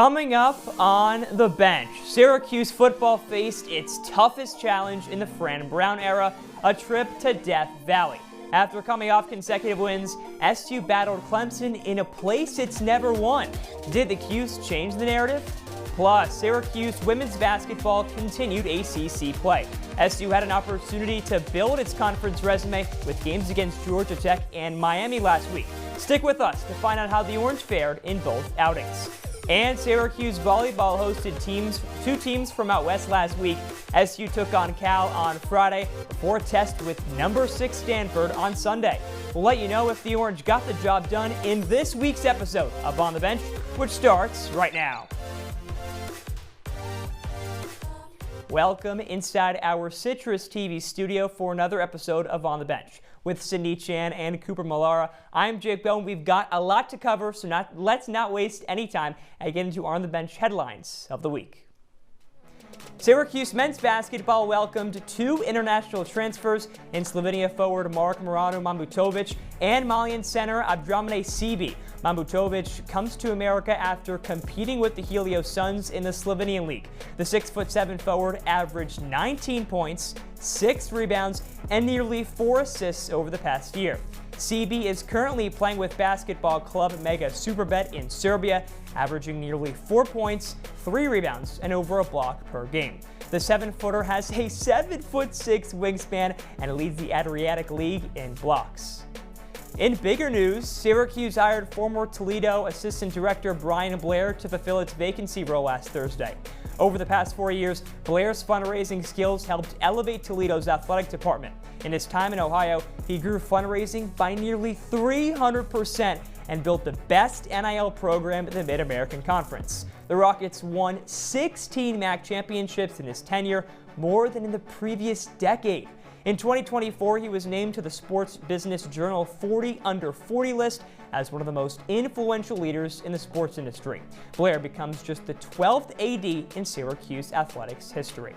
Coming up on the bench, Syracuse football faced its toughest challenge in the Fran Brown era, a trip to Death Valley. After coming off consecutive wins, SU battled Clemson in a place it's never won. Did the 'Cuse change the narrative? Plus, Syracuse women's basketball continued ACC play. SU had an opportunity to build its conference resume with games against Georgia Tech and Miami last week. Stick with us to find out how the Orange fared in both outings. And Syracuse volleyball hosted two teams from out west last week. SU took on Cal on Friday before a test with number 6 Stanford on Sunday. We'll let you know if the Orange got the job done in this week's episode of On the Bench, which starts right now. Welcome inside our Citrus TV studio for another episode of On the Bench. With Cindy Chan and Cooper Mallara, I'm Jake Bone. We've got a lot to cover, so let's not waste any time and get into On the Bench headlines of the week. Syracuse men's basketball welcomed 2 international transfers in Slovenia forward Mark Marano-Mambutovic and Malian center Abdramane Sibi. Mambutovic comes to America after competing with the Helios Suns in the Slovenian league. The 6'7" forward averaged 19 points, 6 rebounds, and nearly 4 assists over the past year. CB is currently playing with basketball club Mega Superbet in Serbia, averaging nearly 4 points, 3 rebounds, and over a block per game. The 7-footer has a 7'6" wingspan and leads the Adriatic League in blocks. In bigger news, Syracuse hired former Toledo assistant director Brian Blair to fulfill its vacancy role last Thursday. Over the past 4 years, Blair's fundraising skills helped elevate Toledo's athletic department. In his time in Ohio, he grew fundraising by nearly 300% and built the best NIL program in the Mid-American Conference. The Rockets won 16 MAC championships in his tenure, more than in the previous decade. In 2024, he was named to the Sports Business Journal 40 Under 40 list as one of the most influential leaders in the sports industry. Blair becomes just the 12th AD in Syracuse athletics history.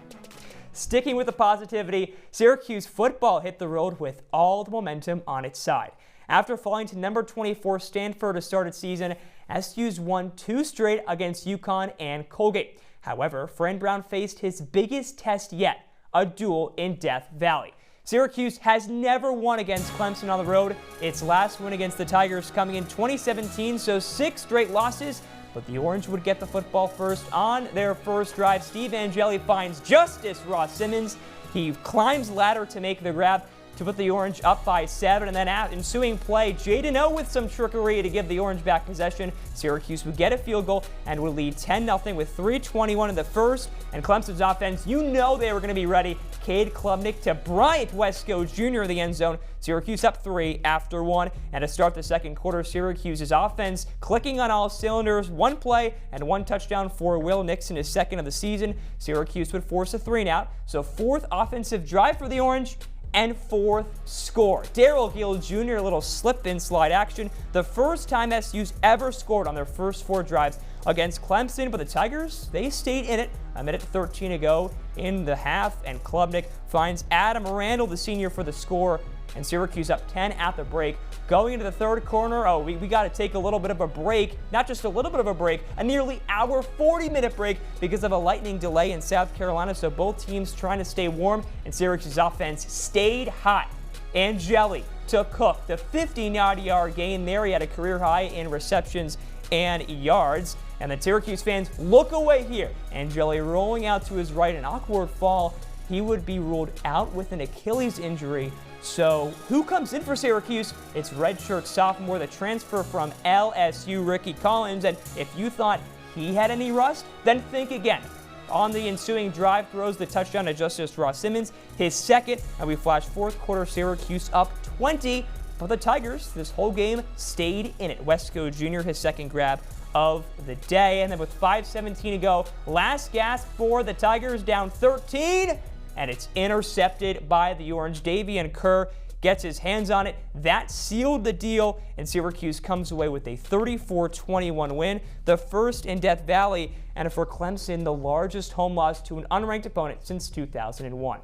Sticking with the positivity, Syracuse football hit the road with all the momentum on its side. After falling to number 24 Stanford to start its season, SU's won 2 straight against UConn and Colgate. However, Fran Brown faced his biggest test yet, a duel in Death Valley. Syracuse has never won against Clemson on the road. Its last win against the Tigers coming in 2017, so 6 straight losses, but the Orange would get the football first on their first drive. Steve Angeli finds Justice Ross Simmons. He climbs ladder to make the grab to put the Orange up by 7, and then out ensuing play, Jaden O with some trickery to give the Orange back possession. Syracuse would get a field goal and would lead 10-0 with 3:21 in the first, and Clemson's offense, you know they were going to be ready. Cade Klubnik to Bryant Wesco Jr. in the end zone. Syracuse up 3 after 1, and to start the second quarter, Syracuse's offense clicking on all cylinders. 1 play and 1 touchdown for Will Nixon, his second of the season. Syracuse would force a 3-and-out, so 4th offensive drive for the Orange, and 4th score. Darrell Gill Jr., a little slip-in slide action. The first time SU's ever scored on their first 4 drives against Clemson, but the Tigers, they stayed in it. A minute 13 to go in the half, and Klubnik finds Adam Randall, the senior, for the score, and Syracuse up 10 at the break. Going into the third corner, we got to take a little bit of a break, not just a little bit of a break, a nearly hour 40-minute break because of a lightning delay in South Carolina, so both teams trying to stay warm, and Syracuse's offense stayed hot. Angeli to Cook, the 59-yard gain there. He had a career high in receptions and yards, and the Syracuse fans look away here. Angeli rolling out to his right, an awkward fall. He would be ruled out with an Achilles injury. So who comes in for Syracuse? It's redshirt sophomore, the transfer from LSU, Ricky Collins. And if you thought he had any rust, then think again. On the ensuing drive, throws the touchdown to Justice Ross Simmons, his second, and we flash fourth quarter, Syracuse up 20. But the Tigers, this whole game, stayed in it. Wesco Jr., his second grab of the day. And then with 5:17 to go, last gasp for the Tigers, down 13. And it's intercepted by the Orange. Davian Kerr gets his hands on it. That sealed the deal, and Syracuse comes away with a 34-21 win, the first in Death Valley, and for Clemson, the largest home loss to an unranked opponent since 2001.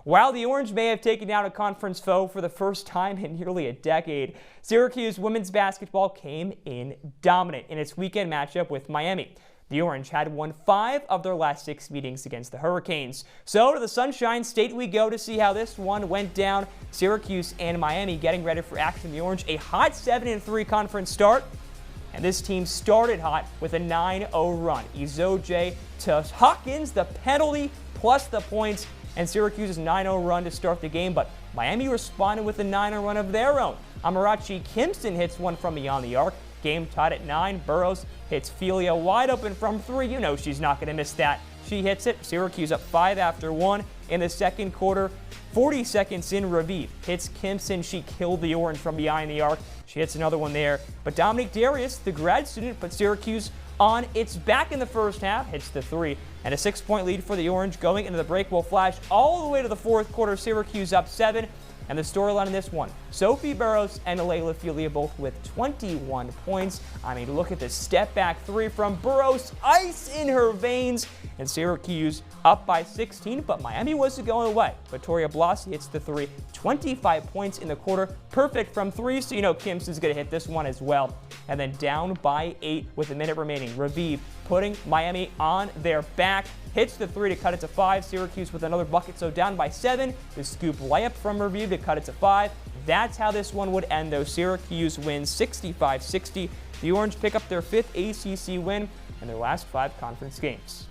While the Orange may have taken down a conference foe for the first time in nearly a decade, Syracuse women's basketball came in dominant in its weekend matchup with Miami. The Orange had won 5 of their last 6 meetings against the Hurricanes. So to the Sunshine State we go to see how this one went down. Syracuse and Miami getting ready for action. The Orange, a hot 7-3 conference start. And this team started hot with a 9-0 run. Izoje to Hawkins, the penalty plus the points, and Syracuse's 9-0 run to start the game. But Miami responded with a 9-0 run of their own. Amarachi Kimpson hits one from beyond the arc. Game tied at 9. Burrows hits Felia wide open from 3. You know she's not going to miss that. She hits it. Syracuse up 5 after 1 in the second quarter. 40 seconds in, Raviv hits Kimpson. She killed the Orange from behind the arc. She hits another one there. But Dominic Darius, the grad student, put Syracuse on its back in the first half, hits the 3. And a 6-point lead for the Orange going into the break will flash all the way to the fourth quarter. Syracuse up 7. And the storyline in this one, Sophie Burrows and Layla Felia both with 21 points. I mean, look at this step back 3 from Burrows, ice in her veins. And Syracuse up by 16, but Miami wasn't going away. Victoria Blasi hits the 3, 25 points in the quarter, perfect from 3, so you know Kimpson's going to hit this one as well. And then down by 8 with a minute remaining, Raviv putting Miami on their back, hits the 3 to cut it to 5. Syracuse with another bucket, so down by 7. The scoop layup from Raviv to cut it to 5. That's how this one would end, though. Syracuse wins 65-60. The Orange pick up their 5th ACC win in their last 5 conference games.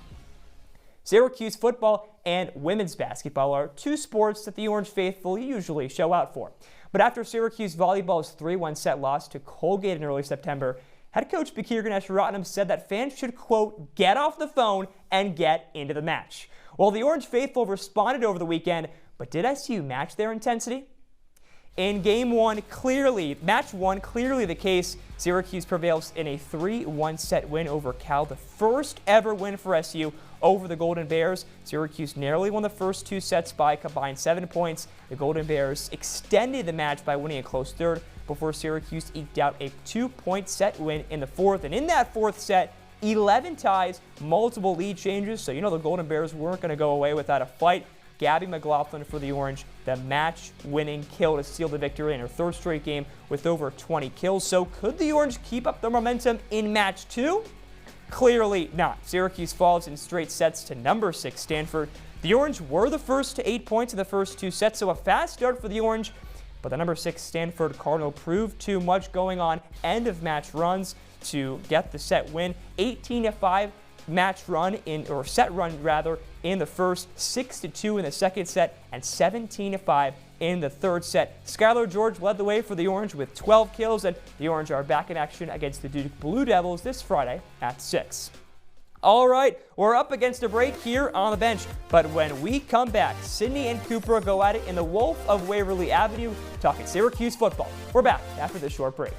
Syracuse football and women's basketball are 2 sports that the Orange faithful usually show out for. But after Syracuse volleyball's 3-1 set loss to Colgate in early September, head coach Bakir Ganesh-Ratnam said that fans should, quote, get off the phone and get into the match. Well, the Orange faithful responded over the weekend, but did SU match their intensity? In match 1, clearly the case. Syracuse prevails in a 3-1 set win over Cal, the first ever win for SU over the Golden Bears. Syracuse narrowly won the first 2 sets by a combined 7 points. The Golden Bears extended the match by winning a close third before Syracuse eked out a 2-point set win in the 4th. And in that 4th set, 11 ties, multiple lead changes, so you know the Golden Bears weren't going to go away without a fight. Gabby McLaughlin for the Orange, the match-winning kill to seal the victory in her 3rd straight game with over 20 kills. So could the Orange keep up the momentum in match 2? Clearly not. Syracuse falls in straight sets to number 6 Stanford. The Orange were the first to 8 points in the first 2 sets, so a fast start for the Orange. But the number 6 Stanford Cardinal proved too much going on end-of-match runs to get the set win. 18-5 set run in the first, 6-2 in the second set, and 17-5 in the third set. Skylar George led the way for the Orange with 12 kills, and the Orange are back in action against the Duke Blue Devils this Friday at 6. All right, we're up against a break here on the bench, but when we come back, Sydney and Cooper go at it in the Wolf of Waverly Avenue, talking Syracuse football. We're back after this short break.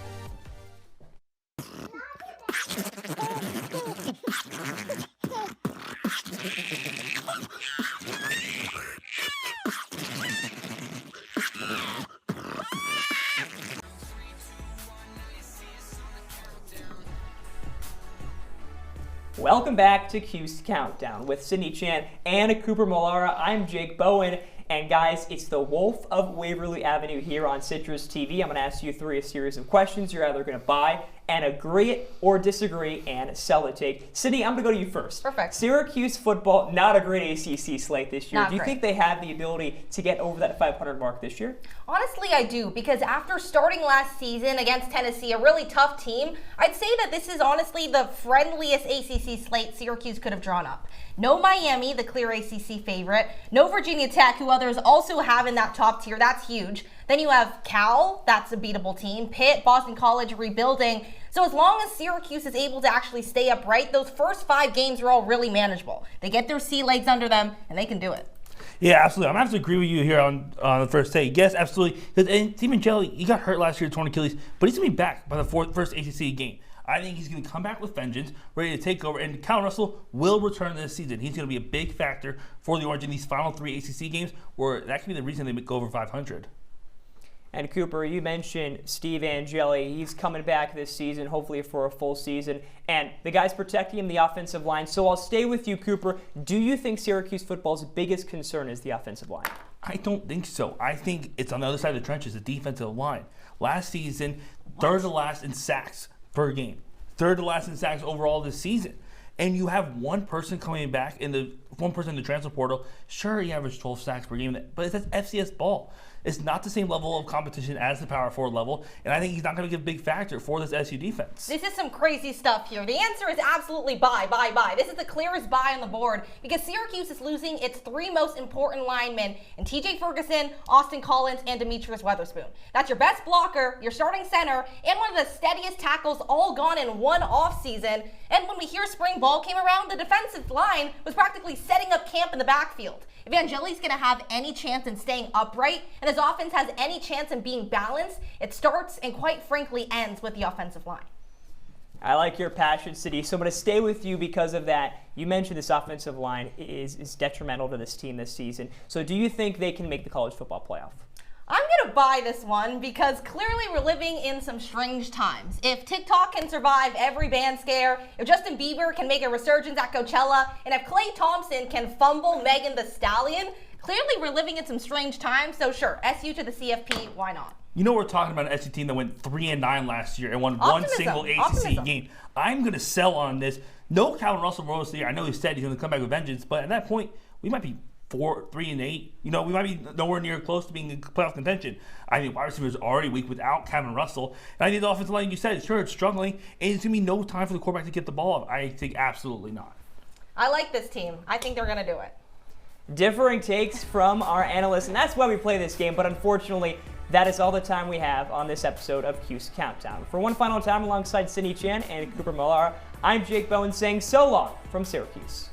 Welcome back to Q's Countdown with Sydney Chan and Cooper Mallara. I'm Jake Bowen, and guys, it's the Wolf of Waverly Avenue here on Citrus TV. I'm going to ask you a series of questions. You're either going to buy and agree it or disagree and sell the take. Sydney, I'm going to go to you first. Perfect. Syracuse football, not a great ACC slate this year. Not do you great. think they have the ability to get over that 500 mark this year? Honestly, I do, because after starting last season against Tennessee, a really tough team, I'd say that this is honestly the friendliest ACC slate Syracuse could have drawn up. No Miami, the clear ACC favorite. No Virginia Tech, who others also have in that top tier. That's huge. Then you have Cal, that's a beatable team. Pitt, Boston College rebuilding. So as long as Syracuse is able to actually stay upright, those first 5 games are all really manageable. They get their sea legs under them, and they can do it. Yeah, absolutely. I'm going to have to agree with you here on the first take. Yes, absolutely. And Steven Jelly, he got hurt last year, torn Achilles, but he's going to be back by the first ACC game. I think he's going to come back with vengeance, ready to take over, and Cal Russell will return this season. He's going to be a big factor for the Orange in these final 3 ACC games, where that could be the reason they go over 500. And Cooper, you mentioned Steve Angeli. He's coming back this season, hopefully for a full season. And the guy's protecting him, the offensive line. So I'll stay with you, Cooper. Do you think Syracuse football's biggest concern is the offensive line? I don't think so. I think it's on the other side of the trenches, the defensive line. Last season, third to last in sacks per game. Third to last in sacks overall this season. and you have one person coming back one person in the transfer portal. Sure, he averaged 12 sacks per game, but it's FCS ball. It's not the same level of competition as the power forward level, and I think he's not going to be a big factor for this SU defense. This is some crazy stuff here. The answer is absolutely buy. This is the clearest buy on the board because Syracuse is losing its 3 most important linemen in TJ Ferguson, Austin Collins, and Demetrius Weatherspoon. That's your best blocker, your starting center, and one of the steadiest tackles all gone in one offseason. And when we hear spring ball came around, the defensive line was practically setting up camp in the backfield. If Angeli's going to have any chance in staying upright and his offense has any chance in being balanced, it starts and quite frankly ends with the offensive line. I like your passion, City. So I'm going to stay with you because of that. You mentioned this offensive line is detrimental to this team this season. So do you think they can make the college football playoff? I'm going to buy this one because clearly we're living in some strange times. If TikTok can survive every band scare, if Justin Bieber can make a resurgence at Coachella, and if Klay Thompson can fumble Megan Thee Stallion, clearly we're living in some strange times. So sure, SU to the CFP, why not? You know, we're talking about an SU team that went 3-9 last year and won one single ACC game. I'm going to sell on this. No Calvin Russell for most of the year. I know he said he's going to come back with vengeance, but at that point, we might be 3-8. You know, we might be nowhere near close to being in playoff contention. I think wide receivers are already weak without Calvin Russell. And I think the offensive line, you said, sure, it's struggling. And it's going to be no time for the quarterback to get the ball up. I think absolutely not. I like this team. I think they're going to do it. Differing takes from our analysts, and that's why we play this game. But unfortunately, that is all the time we have on this episode of Q's Countdown. For one final time, alongside Sydney Chan and Cooper Millara, I'm Jake Bowen saying so long from Syracuse.